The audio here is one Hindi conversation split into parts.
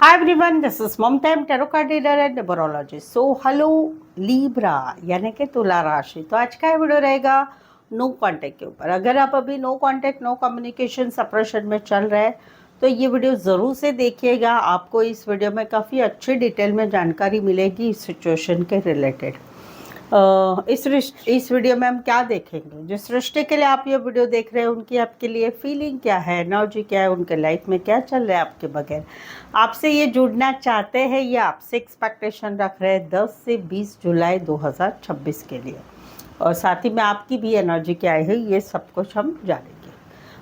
Hi everyone, this is Momtam Tarot Card Reader and Numerologist. So hello Libra यानी कि तुला राशि। तो आज का ये वीडियो रहेगा नो कांटेक्ट के ऊपर। अगर आप अभी no contact no communication separation में चल रहे हैं तो ये वीडियो ज़रूर से देखिएगा। आपको इस वीडियो में काफ़ी अच्छी डिटेल में जानकारी मिलेगी इस सिचुएशन के रिलेटेड। इस वीडियो में हम क्या देखेंगे, जिस रिश्ते के लिए आप ये वीडियो देख रहे हैं उनकी आपके लिए फीलिंग क्या है, एनर्जी क्या है, उनके लाइफ में क्या चल रहा है आपके बगैर, आपसे ये जुड़ना चाहते हैं या आपसे एक्सपेक्टेशन रख रहे हैं 10 से 20 जुलाई 2026 के लिए, और साथ ही में आपकी भी एनर्जी क्या है ये सब कुछ हम जानेंगे।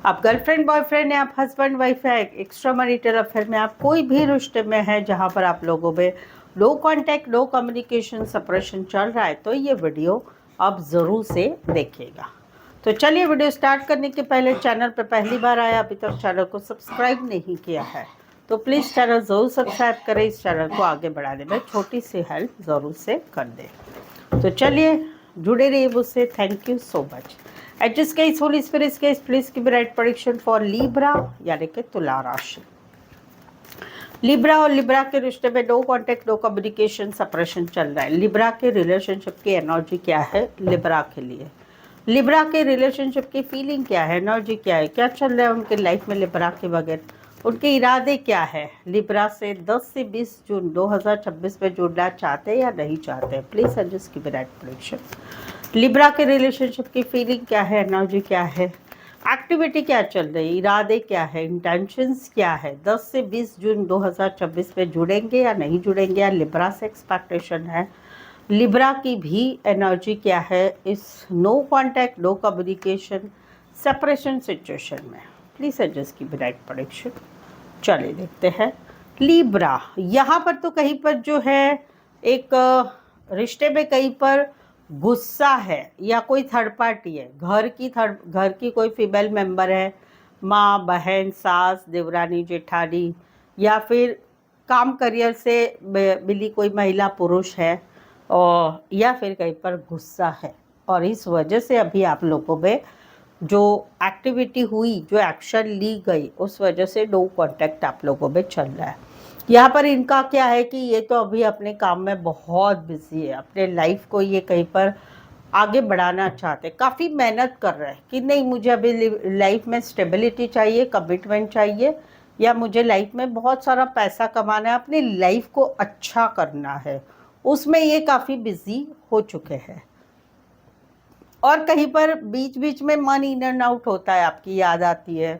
आप गर्लफ्रेंड बॉयफ्रेंड है, आप हस्बैंड वाइफ है, एक्स्ट्रा मैरिटल अफेयर में, आप कोई भी रिश्ते में है जहाँ पर आप लोगों में लो कांटेक्ट लो कम्युनिकेशन सेपरेशन चल रहा है, तो ये वीडियो आप ज़रूर से देखिएगा। तो चलिए वीडियो स्टार्ट करने के पहले, चैनल पर पहली बार आया, अभी तक चैनल को सब्सक्राइब नहीं किया है तो प्लीज़ चैनल ज़रूर सब्सक्राइब करें। इस चैनल को आगे बढ़ाने में छोटी सी हेल्प ज़रूर से कर दें। तो चलिए जुड़े रहिए मुझसे। Thank you so much. एट जिस केस होली स्पिरिट केस please give right prediction for Libra यानी कि तुला राशि। लिब्रा और लिब्रा के रिश्ते में no contact no communication separation चल रहा है। लिब्रा के रिलेशनशिप की एनर्जी क्या है लिब्रा के लिए, लिब्रा के रिलेशनशिप की फीलिंग क्या है, एनर्जी क्या है, क्या चल रहा है उनके लाइफ में लिब्रा के बगैर, उनके इरादे क्या है। लिब्रा से 10 से 20 जून 2026 में जुड़ना चाहते हैं या नहीं चाहते, please suggest give right prediction. Libra के रिलेशनशिप की फीलिंग क्या है, एनर्जी क्या है, एक्टिविटी क्या चल रही है, इरादे क्या है, इंटेंशंस क्या है। 10 से 20 जून 2026 में जुड़ेंगे या नहीं जुड़ेंगे, या लिब्रा से एक्सपेक्टेशन है, लिब्रा की भी एनर्जी क्या है इस no contact no communication separation situation में, प्लीज सजेस्ट की राइट प्रेडिक्शन। चलिए देखते हैं लिब्रा। यहाँ पर तो कहीं पर जो है एक रिश्ते में कहीं पर गुस्सा है या कोई थर्ड पार्टी है, घर की कोई फीमेल मेंबर है, माँ बहन सास देवरानी जेठानी, या फिर काम करियर से मिली कोई महिला पुरुष है, और या फिर कहीं पर गुस्सा है, और इस वजह से अभी आप लोगों में जो एक्टिविटी हुई, जो एक्शन ली गई, उस वजह से नो कांटेक्ट आप लोगों में चल रहा है। यहाँ पर इनका क्या है कि ये तो अभी अपने काम में बहुत बिजी है, अपने लाइफ को ये कहीं पर आगे बढ़ाना चाहते, काफ़ी मेहनत कर रहे हैं कि नहीं मुझे अभी लाइफ में स्टेबिलिटी चाहिए, कमिटमेंट चाहिए, या मुझे लाइफ में बहुत सारा पैसा कमाना है, अपनी लाइफ को अच्छा करना है, उसमें ये काफ़ी बिजी हो चुके हैं। और कहीं पर बीच बीच में मन इन एंड आउट होता है, आपकी याद आती है,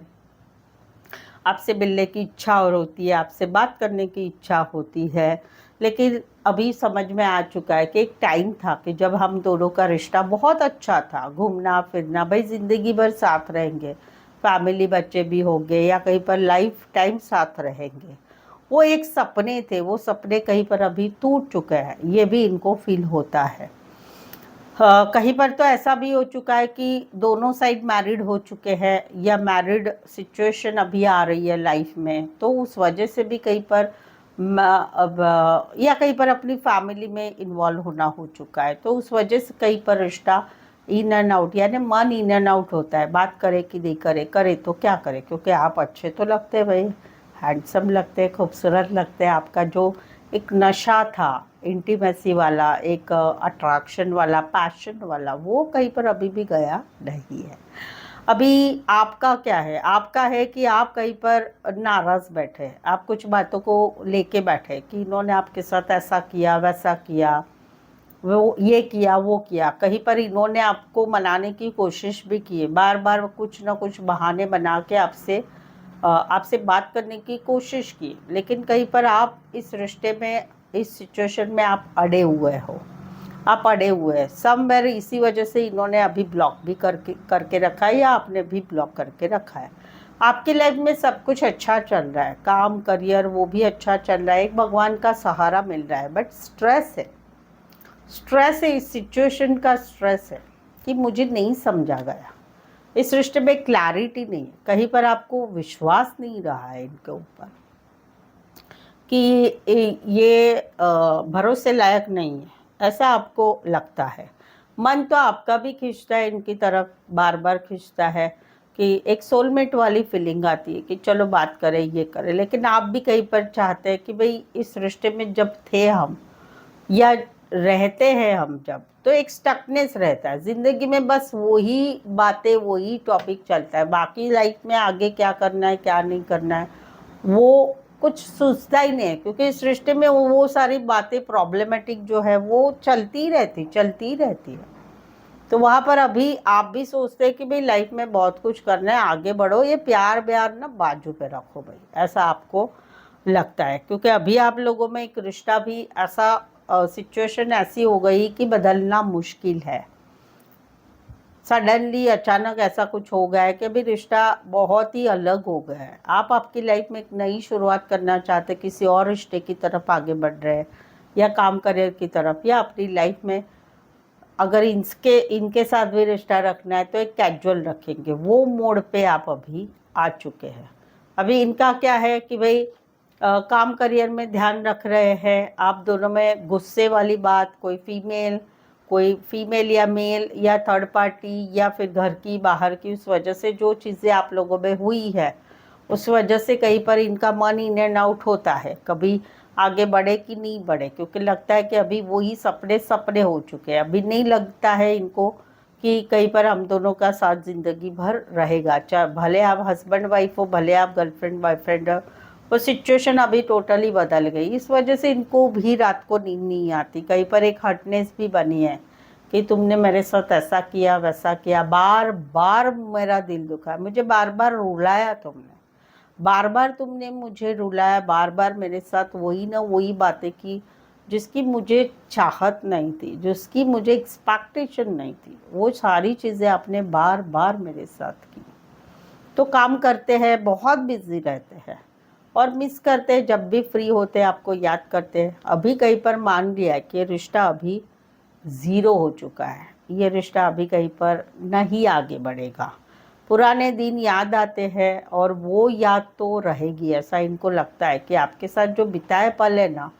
आपसे मिलने की इच्छा और होती है, आपसे बात करने की इच्छा होती है, लेकिन अभी समझ में आ चुका है कि एक टाइम था कि जब हम दोनों का रिश्ता बहुत अच्छा था, घूमना फिरना, भाई ज़िंदगी भर साथ रहेंगे, फैमिली बच्चे भी होंगे, या कहीं पर लाइफ टाइम साथ रहेंगे, वो एक सपने थे, वो सपने कहीं पर अभी टूट चुके हैं, ये भी इनको फील होता है। कहीं पर तो ऐसा भी हो चुका है कि दोनों साइड मैरिड हो चुके हैं, या मैरिड सिचुएशन अभी आ रही है लाइफ में, तो उस वजह से भी कहीं पर अब या कहीं पर अपनी फैमिली में इन्वॉल्व होना हो चुका है, तो उस वजह से कहीं पर रिश्ता इन एंड आउट, यानी मन इन एंड आउट होता है, बात करे कि नहीं करे, करे तो क्या करे, क्योंकि आप अच्छे तो लगते हैं भाई, हैंडसम लगते हैं, खूबसूरत लगते हैं, आपका जो एक नशा था इंटीमेसी वाला, एक अट्रैक्शन वाला, पैशन वाला, वो कहीं पर अभी भी गया नहीं है। अभी आपका क्या है, आपका है कि आप कहीं पर नाराज़ बैठे, आप कुछ बातों को लेके बैठे कि इन्होंने आपके साथ ऐसा किया वैसा किया, वो ये किया वो किया, कहीं पर इन्होंने आपको मनाने की कोशिश भी की है, बार बार कुछ ना कुछ बहाने बना के आपसे बात करने की कोशिश की, लेकिन कहीं पर आप इस रिश्ते में, इस सिचुएशन में आप अड़े हुए हो, आप अड़े हुए हैं समवेयर। इसी वजह से इन्होंने अभी ब्लॉक भी करके रखा है, या आपने भी ब्लॉक करके रखा है। आपकी लाइफ में सब कुछ अच्छा चल रहा है, काम करियर वो भी अच्छा चल रहा है, एक भगवान का सहारा मिल रहा है, बट स्ट्रेस है, स्ट्रेस है, इस सिचुएशन का स्ट्रेस है कि मुझे नहीं समझा गया, इस रिश्ते में क्लैरिटी नहीं है, कहीं पर आपको विश्वास नहीं रहा है इनके ऊपर कि ये भरोसे लायक नहीं है, ऐसा आपको लगता है। मन तो आपका भी खींचता है इनकी तरफ, बार बार खींचता है कि एक सोलमेट वाली फीलिंग आती है कि चलो बात करें, ये करें। लेकिन आप भी कहीं पर चाहते हैं कि भाई इस रिश्ते में जब थे हम या रहते हैं हम जब, तो एक स्टकनेस रहता है ज़िंदगी में, बस वही बातें वही टॉपिक चलता है, बाकी लाइफ में आगे क्या करना है क्या नहीं करना है वो कुछ सोचता ही नहीं है, क्योंकि इस रिश्ते में वो सारी बातें प्रॉब्लमेटिक जो है वो चलती ही रहती है। तो वहाँ पर अभी आप भी सोचते हैं कि भाई लाइफ में बहुत कुछ करना है, आगे बढ़ो, ये प्यार व्यार ना बाजू पे रखो भाई, ऐसा आपको लगता है। क्योंकि अभी आप लोगों में एक रिश्ता भी ऐसा सिचुएशन ऐसी हो गई कि बदलना मुश्किल है। सडनली अचानक ऐसा कुछ हो गया है कि अभी रिश्ता बहुत ही अलग हो गया है। आप आपकी लाइफ में एक नई शुरुआत करना चाहते, किसी और रिश्ते की तरफ आगे बढ़ रहे हैं, या काम करियर की तरफ, या अपनी लाइफ में अगर इनके साथ भी रिश्ता रखना है तो एक कैजुअल रखेंगे, वो मोड पे आप अभी आ चुके हैं। अभी इनका क्या है कि भाई काम करियर में ध्यान रख रहे हैं, आप दोनों में गुस्से वाली बात, कोई फीमेल या मेल या थर्ड पार्टी या फिर घर की बाहर की, उस वजह से जो चीज़ें आप लोगों में हुई है उस वजह से कहीं पर इनका मन इन एंड आउट होता है, कभी आगे बढ़े कि नहीं बढ़े, क्योंकि लगता है कि अभी वही सपने सपने हो चुके हैं। अभी नहीं लगता है इनको कि कहीं पर हम दोनों का साथ ज़िंदगी भर रहेगा, चाहे भले आप हस्बैंड वाइफ हो, भले आप गर्लफ्रेंड बॉयफ्रेंड हो, वो सिचुएशन अभी टोटली बदल गई। इस वजह से इनको भी रात को नींद नहीं आती, कहीं पर एक हर्टनेस भी बनी है कि तुमने मेरे साथ ऐसा किया वैसा किया, बार बार मेरा दिल दुखा, मुझे बार बार रुलाया तुमने, बार बार तुमने मुझे रुलाया, बार बार मेरे साथ वही ना वही बातें की जिसकी मुझे चाहत नहीं थी, जिसकी मुझे एक्सपेक्टेशन नहीं थी, वो सारी चीज़ें आपने बार बार मेरे साथ की। तो काम करते हैं, बहुत बिजी रहते हैं और मिस करते हैं, जब भी फ्री होते हैं आपको याद करते हैं। अभी कहीं पर मान लिया है कि रिश्ता अभी ज़ीरो हो चुका है, ये रिश्ता अभी कहीं पर नहीं आगे बढ़ेगा। पुराने दिन याद आते हैं और वो याद तो रहेगी, ऐसा इनको लगता है कि आपके साथ जो बिताए पल है ना,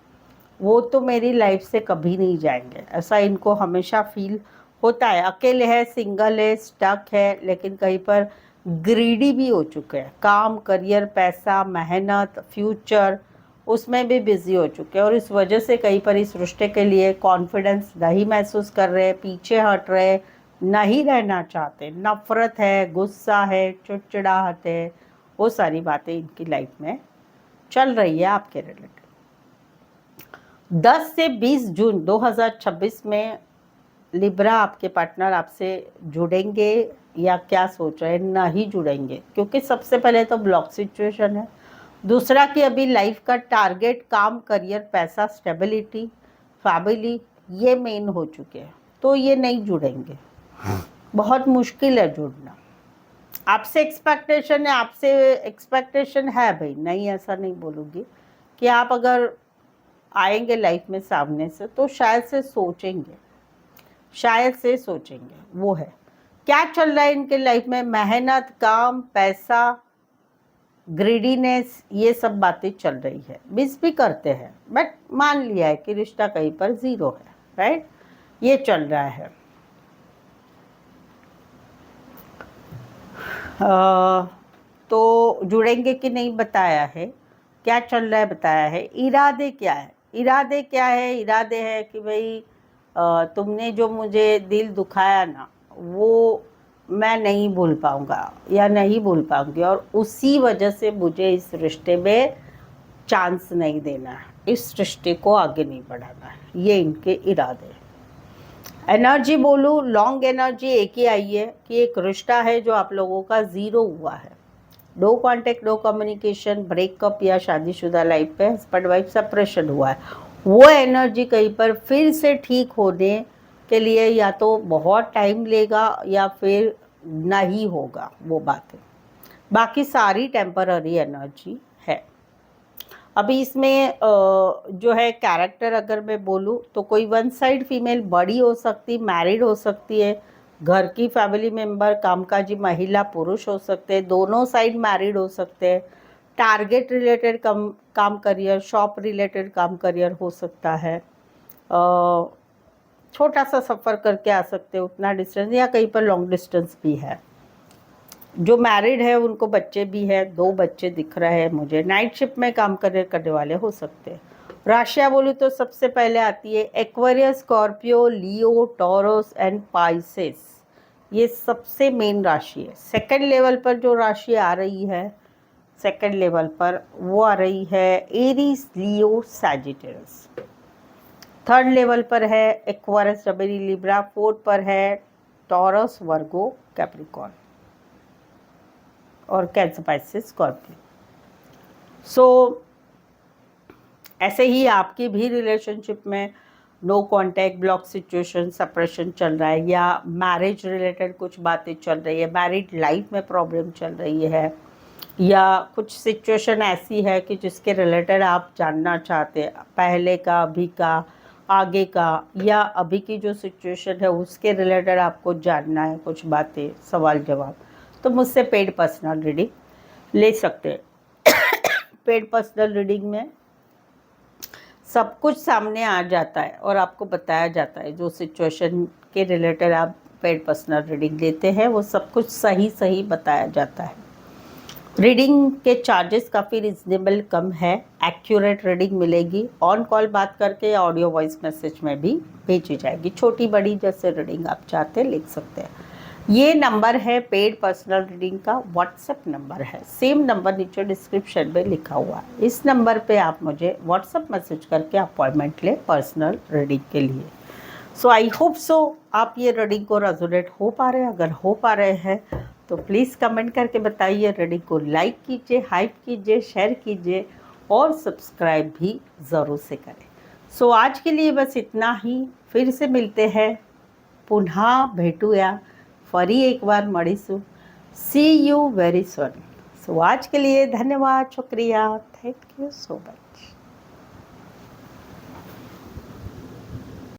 वो तो मेरी लाइफ से कभी नहीं जाएंगे, ऐसा इनको हमेशा फील होता है। अकेले है, सिंगल है, स्टक है, लेकिन कहीं पर ग्रीडी भी हो चुके हैं, काम करियर पैसा मेहनत फ्यूचर उसमें भी बिजी हो चुके हैं, और इस वजह से कहीं पर इस रिश्ते के लिए कॉन्फिडेंस नहीं महसूस कर रहे, पीछे हट रहे, नहीं रहना चाहते, नफरत है, गुस्सा है, चिड़चिड़ाहट है, वो सारी बातें इनकी लाइफ में चल रही है आपके रिलेटेड। 10 से 20 जून 2026 में लिब्रा आपके पार्टनर आपसे जुड़ेंगे या क्या सोच रहे हैं, नहीं जुड़ेंगे, क्योंकि सबसे पहले तो ब्लॉक सिचुएशन है, दूसरा कि अभी लाइफ का टारगेट काम करियर पैसा स्टेबिलिटी फैमिली ये मेन हो चुके हैं, तो ये नहीं जुड़ेंगे, बहुत मुश्किल है जुड़ना। आपसे एक्सपेक्टेशन है भाई, नहीं ऐसा नहीं बोलूँगी कि आप अगर आएंगे लाइफ में सामने से तो शायद से सोचेंगे, वो है। क्या चल रहा है इनके लाइफ में, मेहनत काम पैसा ग्रीडीनेस, ये सब बातें चल रही है, मिस भी करते हैं, बट मान लिया है कि रिश्ता कहीं पर ज़ीरो है, राइट, ये चल रहा है। तो जुड़ेंगे कि नहीं बताया है, क्या चल रहा है बताया है। इरादे क्या है, इरादे है कि भाई तुमने जो मुझे दिल दुखाया ना, वो मैं नहीं भूल पाऊँगा या नहीं भूल पाऊँगी, और उसी वजह से मुझे इस रिश्ते में चांस नहीं देना है, इस रिश्ते को आगे नहीं बढ़ाना है, ये इनके इरादे हैं। एनर्जी बोलूँ, लॉन्ग एनर्जी एक ही आई है कि एक रिश्ता है जो आप लोगों का ज़ीरो हुआ है, no contact no communication, breakup या शादीशुदा लाइफ पे हस्बैंड वाइफ सेपरेशन हुआ है, वो एनर्जी कहीं पर फिर से ठीक होने के लिए या तो बहुत टाइम लेगा या फिर नहीं होगा वो बातें, बाकी सारी टेम्पररी एनर्जी है। अभी इसमें जो है कैरेक्टर अगर मैं बोलूँ तो कोई वन साइड फीमेल बड़ी हो सकती, मैरिड हो सकती है, घर की फैमिली मेंबर कामकाजी महिला पुरुष हो सकते हैं, दोनों साइड मैरिड हो सकते हैं, टारगेट रिलेटेड काम करियर, शॉप रिलेटेड काम करियर हो सकता है, छोटा सा सफ़र करके आ सकते हैं, उतना डिस्टेंस, या कहीं पर लॉन्ग डिस्टेंस भी है। जो मैरिड है उनको बच्चे भी है, 2 बच्चे दिख रहे हैं मुझे। नाइट शिफ्ट में काम करने वाले हो सकते हैं। राशियाँ बोलूँ तो सबसे पहले आती है Aquarius, Scorpio, Leo, taurus and Pisces. ये सबसे मेन राशि है। सेकंड लेवल पर जो राशि आ रही है, सेकंड लेवल पर वो आ रही है Aries, Leo, Sagittarius. Third level पर है एक्वेरियस, जमिनी, लिब्रा। फोर्थ पर है टॉरस, वर्गो, कैप्रिकॉर्न और कैंसर, पाइसेस, स्कॉर्पियो। सो ऐसे ही आपकी भी रिलेशनशिप में no contact, block situation, separation चल रहा है, या मैरिज रिलेटेड कुछ बातें चल रही है, मैरिड लाइफ में प्रॉब्लम चल रही है, या कुछ सिचुएशन ऐसी है कि जिसके रिलेटेड आप जानना चाहते हैं, पहले का, अभी का, आगे का, या अभी की जो सिचुएशन है उसके रिलेटेड आपको जानना है कुछ बातें, सवाल जवाब, तो मुझसे पेड पर्सनल रीडिंग ले सकते हैं। पेड पर्सनल रीडिंग में सब कुछ सामने आ जाता है और आपको बताया जाता है, जो सिचुएशन के रिलेटेड आप पेड पर्सनल रीडिंग लेते हैं वो सब कुछ सही सही बताया जाता है। रीडिंग के चार्जेस काफ़ी रिजनेबल कम है, एक्यूरेट रीडिंग मिलेगी। ऑन कॉल बात करके या ऑडियो वॉइस मैसेज में भी भेजी जाएगी। छोटी बड़ी जैसे रीडिंग आप चाहते हैं लिख सकते हैं। ये नंबर है पेड पर्सनल रीडिंग का, व्हाट्सएप नंबर है। सेम नंबर नीचे डिस्क्रिप्शन में लिखा हुआ है। इस नंबर पे आप मुझे व्हाट्सएप मैसेज करके अपॉइंटमेंट लें पर्सनल रीडिंग के लिए। सो आई होप सो आप ये रीडिंग को रेजोनेट हो पा रहे हैं। अगर हो पा रहे हैं तो प्लीज़ कमेंट करके बताइए। रीडिंग को लाइक कीजिए, हाइप कीजिए, शेयर कीजिए और सब्सक्राइब भी ज़रूर से करें। सो आज के लिए बस इतना ही। फिर से मिलते हैं, पुनः भेटूया, फरी एक बार मळीसु। सी यू वेरी सून। सो आज के लिए धन्यवाद, शुक्रिया, थैंक यू सो मच।